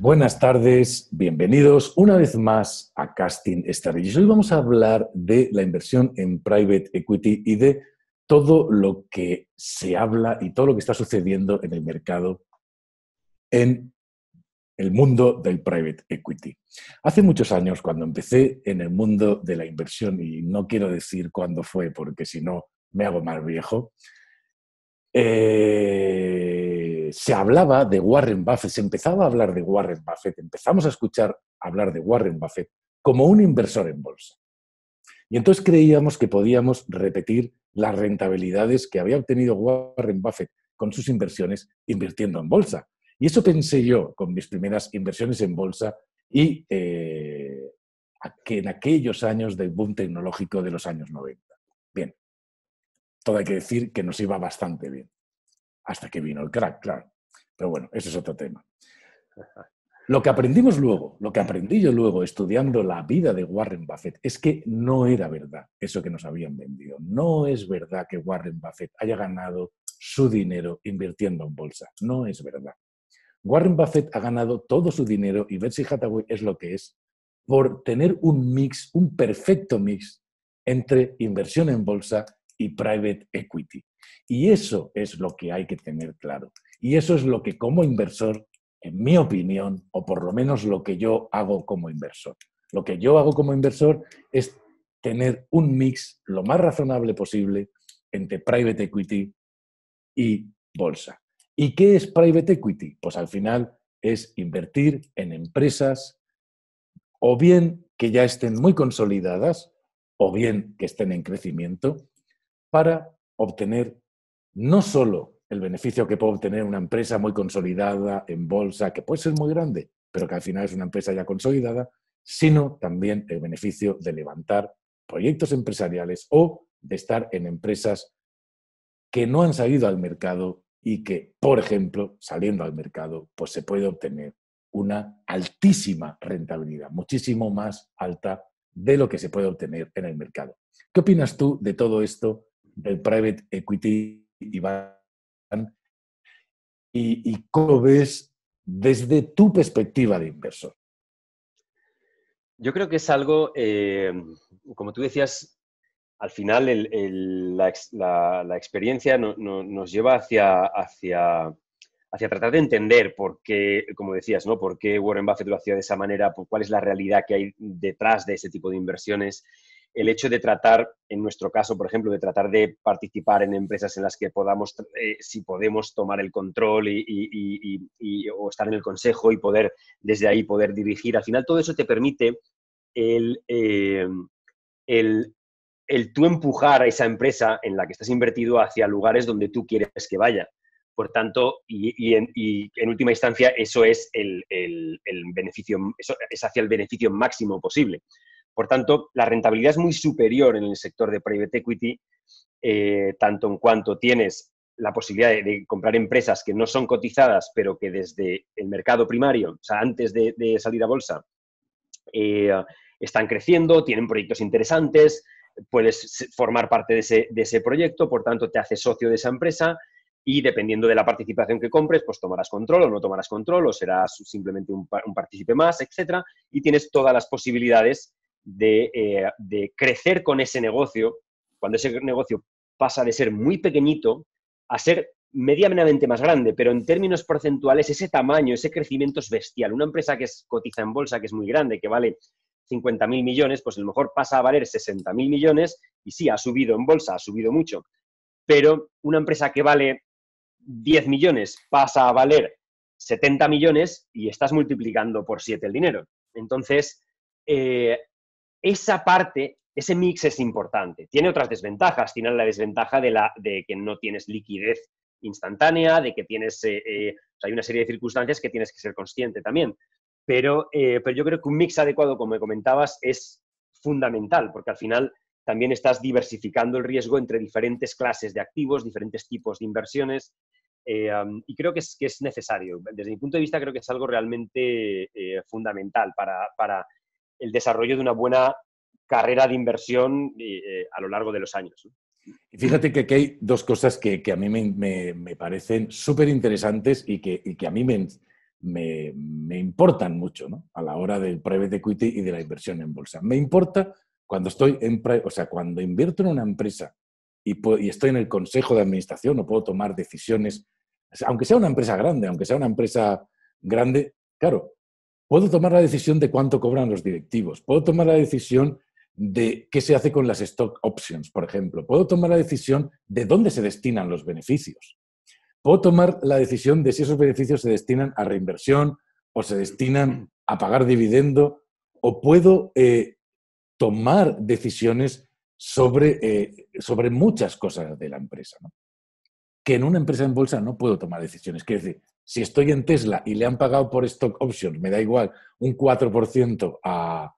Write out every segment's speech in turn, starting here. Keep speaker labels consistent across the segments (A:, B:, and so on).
A: Buenas tardes, bienvenidos una vez más a Casting Strategies. Hoy vamos a hablar de la inversión en Private Equity y de todo lo que se habla y todo lo que está sucediendo en el mercado en el mundo del Private Equity. Hace muchos años, cuando empecé en el mundo de la inversión, y no quiero decir cuándo fue porque si no me hago más viejo, se hablaba de Warren Buffett, se empezaba a hablar de Warren Buffett, empezamos a escuchar hablar de Warren Buffett como un inversor en bolsa. Y entonces creíamos que podíamos repetir las rentabilidades que había obtenido Warren Buffett con sus inversiones invirtiendo en bolsa. Y eso pensé yo con mis primeras inversiones en bolsa y que en aquellos años del boom tecnológico de los años 90. Bien, todo hay que decir que nos iba bastante bien. Hasta que vino el crack, claro. Pero bueno, ese es otro tema. Lo que aprendimos luego, lo que aprendí yo luego estudiando la vida de Warren Buffett es que no era verdad eso que nos habían vendido. No es verdad que Warren Buffett haya ganado su dinero invirtiendo en bolsa. No es verdad. Warren Buffett ha ganado todo su dinero y Berkshire Hathaway es lo que es por tener un mix, un perfecto mix entre inversión en bolsa y private equity. Y eso es lo que hay que tener claro. Y eso es lo que como inversor, en mi opinión, o por lo menos lo que yo hago como inversor. Lo que yo hago como inversor es tener un mix lo más razonable posible entre private equity y bolsa. ¿Y qué es private equity? Pues al final es invertir en empresas o bien que ya estén muy consolidadas o bien que estén en crecimiento para obtener no solo el beneficio que puede obtener una empresa muy consolidada en bolsa, que puede ser muy grande, pero que al final es una empresa ya consolidada, sino también el beneficio de levantar proyectos empresariales o de estar en empresas que no han salido al mercado y que, por ejemplo, saliendo al mercado, pues se puede obtener una altísima rentabilidad, muchísimo más alta de lo que se puede obtener en el mercado. ¿Qué opinas tú de todo esto del private equity, Iván? ¿Y cómo ves desde tu perspectiva de inversor?
B: Yo creo que es algo, como tú decías, al final la experiencia nos lleva hacia tratar de entender por qué, como decías, ¿no? Por qué Warren Buffett lo hacía de esa manera, cuál es la realidad que hay detrás de ese tipo de inversiones. El hecho de tratar, en nuestro caso, por ejemplo, de tratar de participar en empresas en las que podamos, si podemos tomar el control o estar en el consejo y poder, desde ahí, poder dirigir. Al final, todo eso te permite el, el tú empujar a esa empresa en la que estás invertido hacia lugares donde tú quieres que vaya. Por tanto, y en última instancia, eso es el beneficio, eso es hacia el beneficio máximo posible. Por tanto, la rentabilidad es muy superior en el sector de private equity, tanto en cuanto tienes la posibilidad de comprar empresas que no son cotizadas, pero que desde el mercado primario, o sea, antes de salir a bolsa, están creciendo, tienen proyectos interesantes, puedes formar parte de ese proyecto, por tanto, te haces socio de esa empresa y dependiendo de la participación que compres, pues tomarás control o no tomarás control o serás simplemente un partícipe más, etcétera, y tienes todas las posibilidades de crecer con ese negocio cuando ese negocio pasa de ser muy pequeñito a ser medianamente más grande, pero en términos porcentuales ese tamaño, ese crecimiento es bestial. Una empresa que cotiza en bolsa, que es muy grande, que vale 50.000 millones, pues a lo mejor pasa a valer 60.000 millones y sí, ha subido en bolsa, ha subido mucho, pero una empresa que vale 10 millones pasa a valer 70 millones y estás multiplicando por 7 el dinero. Entonces, esa parte, ese mix es importante. Tiene otras desventajas. Tiene la desventaja de que no tienes liquidez instantánea, de que tienes, hay una serie de circunstancias que tienes que ser consciente también. Pero yo creo que un mix adecuado, como me comentabas, es fundamental, porque al final también estás diversificando el riesgo entre diferentes clases de activos, diferentes tipos de inversiones, y creo que es necesario. Desde mi punto de vista, creo que es algo realmente fundamental para el desarrollo de una buena carrera de inversión a lo largo de los años.
A: Y fíjate que aquí hay dos cosas que a mí me parecen súper interesantes y que a mí me importan mucho, ¿no? A la hora del private equity y de la inversión en bolsa. Me importa cuando cuando invierto en una empresa y estoy en el consejo de administración o puedo tomar decisiones, o sea, aunque sea una empresa grande, claro, puedo tomar la decisión de cuánto cobran los directivos, puedo tomar la decisión de qué se hace con las stock options, por ejemplo, puedo tomar la decisión de dónde se destinan los beneficios. Puedo tomar la decisión de si esos beneficios se destinan a reinversión o se destinan a pagar dividendo, o puedo tomar decisiones sobre muchas cosas de la empresa, ¿no? Que en una empresa en bolsa no puedo tomar decisiones. Quiero decir, si estoy en Tesla y le han pagado por stock options, me da igual, un 4% a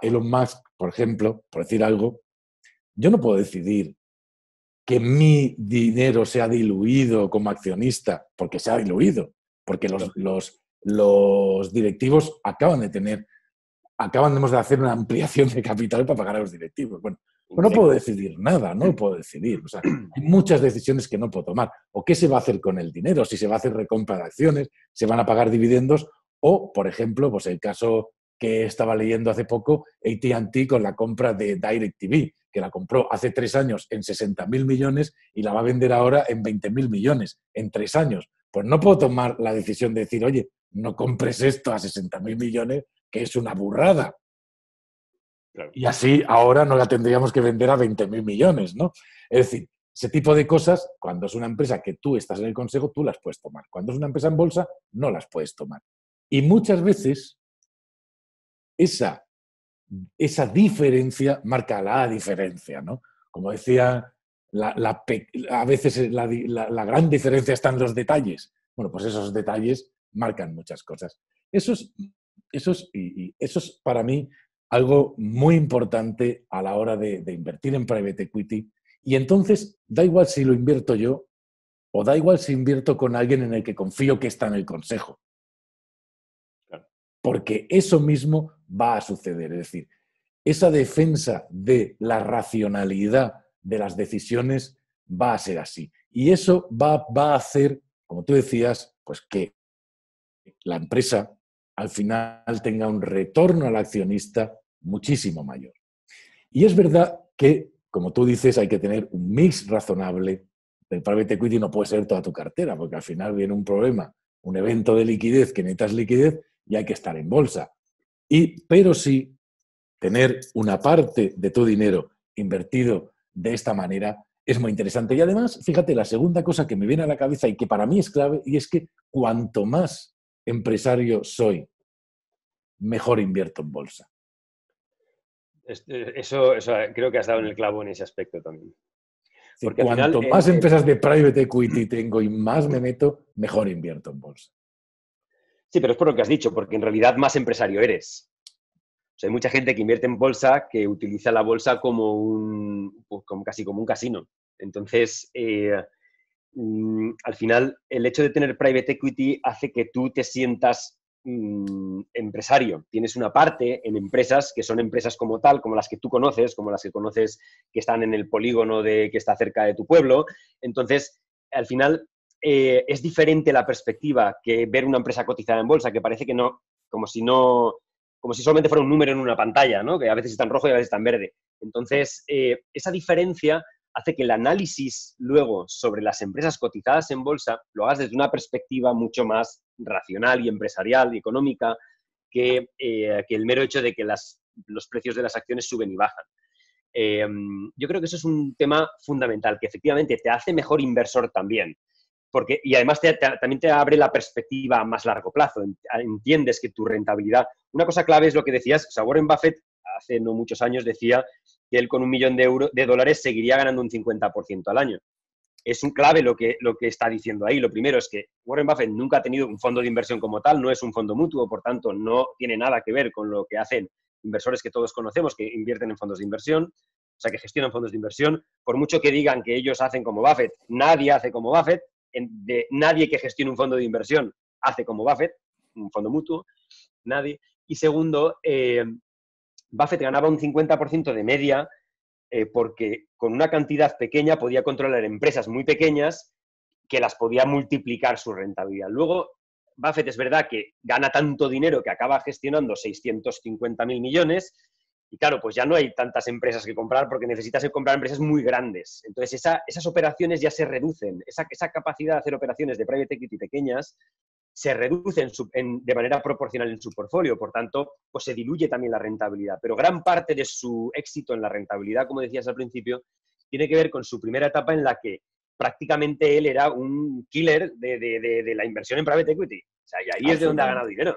A: Elon Musk, por ejemplo, por decir algo, yo no puedo decidir que mi dinero se ha diluido como accionista, porque se ha diluido, porque los directivos acaban de hacer una ampliación de capital para pagar a los directivos. Bueno, no puedo decidir nada, no puedo decidir. O sea, hay muchas decisiones que no puedo tomar. O qué se va a hacer con el dinero, si se va a hacer recompra de acciones, se van a pagar dividendos, o, por ejemplo, pues el caso que estaba leyendo hace poco, AT&T con la compra de DirecTV, que la compró hace 3 años en 60.000 millones y la va a vender ahora en 20.000 millones en 3 años. Pues no puedo tomar la decisión de decir, oye, no compres esto a 60.000 millones, que es una burrada. Claro. Y así ahora no la tendríamos que vender a 20.000 millones, ¿no? Es decir, ese tipo de cosas, cuando es una empresa que tú estás en el consejo, tú las puedes tomar. Cuando es una empresa en bolsa, no las puedes tomar. Y muchas veces esa diferencia marca la diferencia, ¿no? Como decía, a veces la gran diferencia está en los detalles. Bueno, pues esos detalles marcan muchas cosas. Eso es para mí algo muy importante a la hora de invertir en private equity. Y entonces, da igual si lo invierto yo o da igual si invierto con alguien en el que confío que está en el consejo. Porque eso mismo va a suceder. Es decir, esa defensa de la racionalidad de las decisiones va a ser así. Y eso va a hacer, como tú decías, pues que la empresa al final tenga un retorno al accionista muchísimo mayor. Y es verdad que, como tú dices, hay que tener un mix razonable. El private equity no puede ser toda tu cartera, porque al final viene un problema, un evento de liquidez que necesitas liquidez y hay que estar en bolsa. Pero sí, tener una parte de tu dinero invertido de esta manera es muy interesante. Y además, fíjate, la segunda cosa que me viene a la cabeza y que para mí es clave, y es que cuanto más empresario soy, mejor invierto en bolsa.
B: Eso creo que has dado en el clavo en ese aspecto también.
A: Porque cuanto más empresas de private equity tengo y más me meto, mejor invierto en bolsa.
B: Sí, pero es por lo que has dicho, porque en realidad más empresario eres. O sea, hay mucha gente que invierte en bolsa que utiliza la bolsa casi como un casino. Entonces, al final, el hecho de tener private equity hace que tú te sientas empresario. Tienes una parte en empresas que son empresas como tal, como las que tú conoces, como las que conoces que están en el polígono que está cerca de tu pueblo. Entonces, al final, es diferente la perspectiva que ver una empresa cotizada en bolsa, que parece que no, como si solamente fuera un número en una pantalla, ¿no? Que a veces está en rojo y a veces está en verde. Entonces, esa diferencia hace que el análisis luego sobre las empresas cotizadas en bolsa lo hagas desde una perspectiva mucho más racional y empresarial y económica que el mero hecho de que los precios de las acciones suben y bajan. Yo creo que eso es un tema fundamental, que efectivamente te hace mejor inversor también. Y además también te abre la perspectiva a más largo plazo. Entiendes que tu rentabilidad... Una cosa clave es lo que decías, o sea, Warren Buffett hace no muchos años decía que él con $1.000.000 de dólares seguiría ganando un 50% al año. Es un clave lo que está diciendo ahí. Lo primero es que Warren Buffett nunca ha tenido un fondo de inversión como tal, no es un fondo mutuo, por tanto, no tiene nada que ver con lo que hacen inversores que todos conocemos que invierten en fondos de inversión, o sea, que gestionan fondos de inversión. Por mucho que digan que ellos hacen como Buffett, nadie hace como Buffett. Nadie que gestione un fondo de inversión hace como Buffett, un fondo mutuo, nadie. Y segundo, Buffett ganaba un 50% de media porque con una cantidad pequeña podía controlar empresas muy pequeñas que las podía multiplicar su rentabilidad. Luego, Buffett es verdad que gana tanto dinero que acaba gestionando 650.000 millones y claro, pues ya no hay tantas empresas que comprar porque necesitas comprar empresas muy grandes. Entonces esas operaciones ya se reducen, esa capacidad de hacer operaciones de private equity pequeñas se reduce de manera proporcional en su portfolio, por tanto, pues se diluye también la rentabilidad. Pero gran parte de su éxito en la rentabilidad, como decías al principio, tiene que ver con su primera etapa en la que prácticamente él era un killer de la inversión en private equity. O sea, y ahí es de donde ha ganado dinero.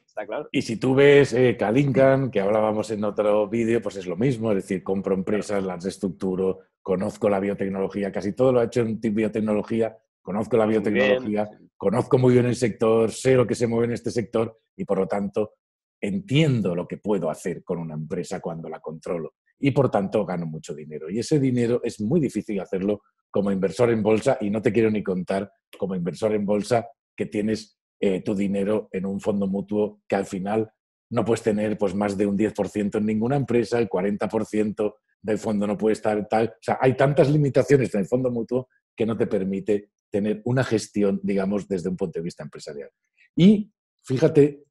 B: Está claro.
A: Y si tú ves Kalinkan, que hablábamos en otro vídeo, pues es lo mismo, es decir, compro empresas, las reestructuro, conozco la biotecnología, casi todo lo ha hecho en biotecnología, conozco la biotecnología, conozco muy bien el sector, sé lo que se mueve en este sector y por lo tanto entiendo lo que puedo hacer con una empresa cuando la controlo y por tanto gano mucho dinero. Y ese dinero es muy difícil hacerlo como inversor en bolsa y no te quiero ni contar como inversor en bolsa que tienes tu dinero en un fondo mutuo que al final no puedes tener pues, más de un 10% en ninguna empresa, el 40% del fondo no puede estar tal. O sea, hay tantas limitaciones en el fondo mutuo que no te permite tener una gestión, digamos, desde un punto de vista empresarial. Y fíjate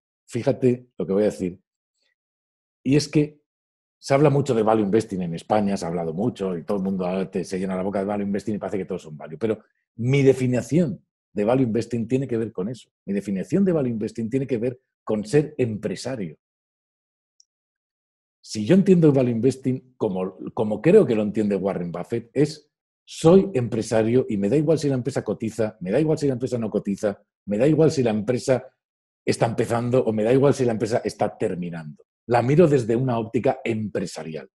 A: lo que voy a decir, y es que se habla mucho de value investing en España, se ha hablado mucho y todo el mundo se llena la boca de value investing y parece que todos son value, pero mi definición de value investing tiene que ver con eso. Mi definición de value investing tiene que ver con ser empresario. Si yo entiendo el value investing como creo que lo entiende Warren Buffett, soy empresario y me da igual si la empresa cotiza, me da igual si la empresa no cotiza, me da igual si la empresa está empezando o me da igual si la empresa está terminando. La miro desde una óptica empresarial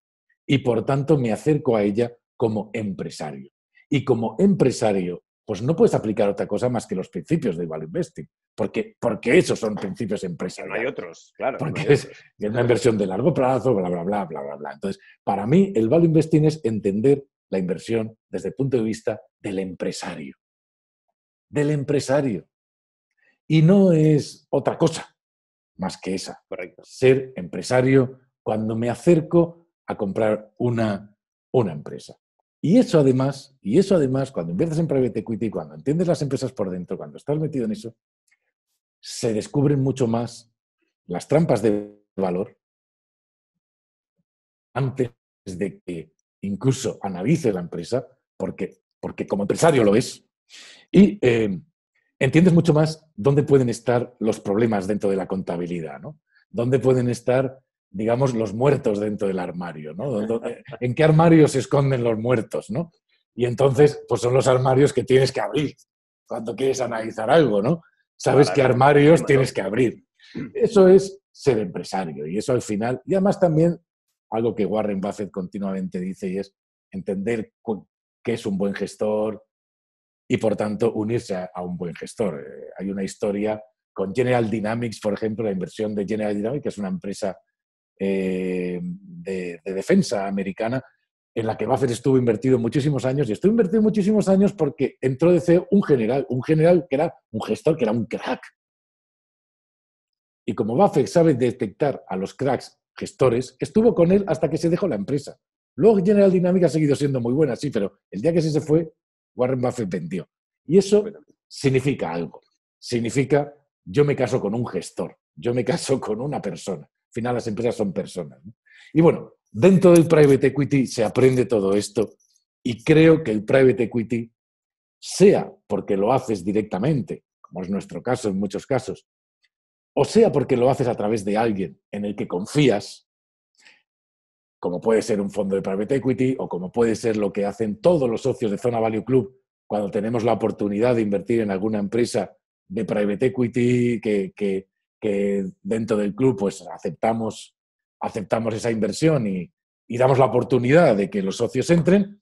A: y por tanto me acerco a ella como empresario. Y como empresario, pues no puedes aplicar otra cosa más que los principios del value investing, porque esos son principios empresariales.
B: No hay otros, claro.
A: Porque
B: no hay
A: es una inversión de largo plazo, bla, bla, bla, bla, bla, bla. Entonces, para mí, el value investing es entender la inversión desde el punto de vista del empresario. Del empresario. Y no es otra cosa más que esa.
B: Correcto.
A: Ser empresario cuando me acerco a comprar una empresa. Y eso además, cuando inviertes en private equity, cuando entiendes las empresas por dentro, cuando estás metido en eso, se descubren mucho más las trampas de valor antes de que incluso analice la empresa, porque como empresario lo es, y entiendes mucho más dónde pueden estar los problemas dentro de la contabilidad, ¿no? Dónde pueden estar, digamos, los muertos dentro del armario, ¿no? ¿En qué armario se esconden los muertos, ¿no? Y entonces, pues son los armarios que tienes que abrir cuando quieres analizar algo, ¿no? Sabes qué armarios tienes que abrir. Eso es ser empresario y eso al final, y además también algo que Warren Buffett continuamente dice y es entender qué es un buen gestor y por tanto unirse a un buen gestor. Hay una historia con General Dynamics, por ejemplo, la inversión de General Dynamics, que es una empresa de defensa americana, en la que Buffett estuvo invertido muchísimos años, y estuvo invertido muchísimos años porque entró de CEO un general que era un gestor, que era un crack. Y como Buffett sabe detectar a los cracks gestores, estuvo con él hasta que se dejó la empresa. Luego General Dynamics ha seguido siendo muy buena, sí, pero el día que se fue, Warren Buffett vendió. Y eso significa algo. Significa, yo me caso con un gestor, yo me caso con una persona. Al final las empresas son personas, ¿no? Y bueno, dentro del private equity se aprende todo esto y creo que el private equity, sea porque lo haces directamente, como es nuestro caso en muchos casos, o sea porque lo haces a través de alguien en el que confías, como puede ser un fondo de private equity o como puede ser lo que hacen todos los socios de Zona Value Club cuando tenemos la oportunidad de invertir en alguna empresa de private equity que dentro del club pues aceptamos esa inversión y damos la oportunidad de que los socios entren.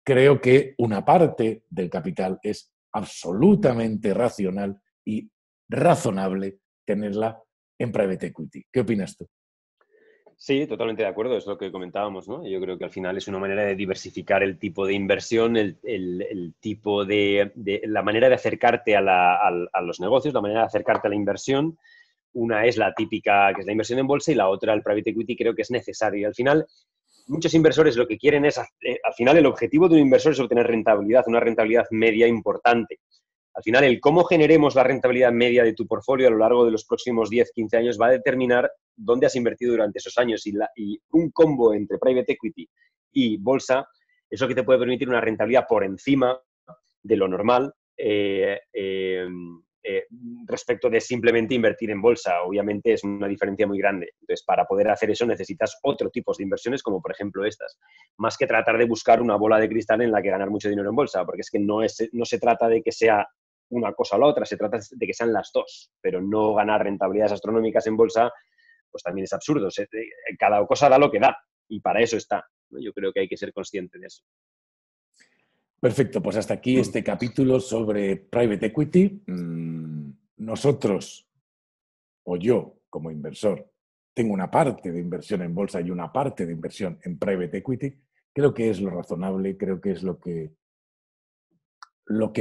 A: Creo que una parte del capital es absolutamente racional y razonable tenerla en private equity. ¿Qué opinas tú?
B: Sí, totalmente de acuerdo, es lo que comentábamos, ¿no? Yo creo que al final es una manera de diversificar el tipo de inversión, el tipo la manera de acercarte a los negocios, la manera de acercarte a la inversión. Una es la típica, que es la inversión en bolsa, y la otra, el private equity, creo que es necesario. Y al final, muchos inversores lo que quieren es, al final, el objetivo de un inversor es obtener rentabilidad, una rentabilidad media importante. Al final, el cómo generemos la rentabilidad media de tu portfolio a lo largo de los próximos 10, 15 años va a determinar dónde has invertido durante esos años. Y un combo entre private equity y bolsa es lo que te puede permitir una rentabilidad por encima de lo normal respecto de simplemente invertir en bolsa. Obviamente es una diferencia muy grande. Entonces, para poder hacer eso necesitas otro tipo de inversiones, como por ejemplo estas, más que tratar de buscar una bola de cristal en la que ganar mucho dinero en bolsa, porque es que no se trata de que sea una cosa o la otra, se trata de que sean las dos, pero no ganar rentabilidades astronómicas en bolsa, pues también es absurdo. Cada cosa da lo que da, y para eso está, ¿no? Yo creo que hay que ser consciente de eso.
A: Perfecto, pues hasta aquí este capítulo sobre private equity. Nosotros, o yo como inversor, tengo una parte de inversión en bolsa y una parte de inversión en private equity. Creo que es lo razonable, creo que es lo que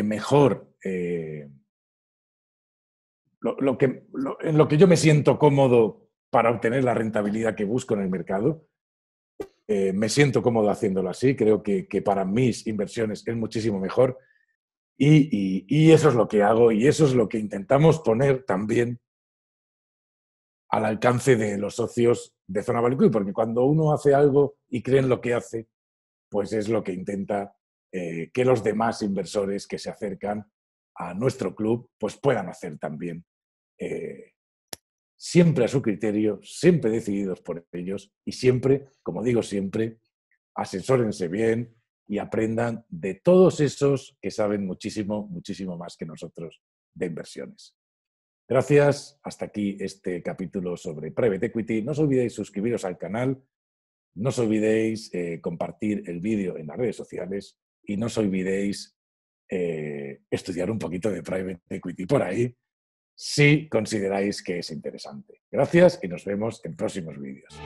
A: mejor, en lo que yo me siento cómodo para obtener la rentabilidad que busco en el mercado. Me siento cómodo haciéndolo así, creo que para mis inversiones es muchísimo mejor y eso es lo que hago y eso es lo que intentamos poner también al alcance de los socios de Zona Value Club, porque cuando uno hace algo y cree en lo que hace, pues es lo que intenta que los demás inversores que se acercan a nuestro club pues puedan hacer también. Siempre a su criterio, siempre decididos por ellos y siempre, como digo siempre, asesórense bien y aprendan de todos esos que saben muchísimo, muchísimo más que nosotros de inversiones. Gracias. Hasta aquí este capítulo sobre Private Equity. No os olvidéis suscribiros al canal, no os olvidéis compartir el vídeo en las redes sociales y no os olvidéis estudiar un poquito de Private Equity por ahí si consideráis que es interesante. Gracias y nos vemos en próximos vídeos.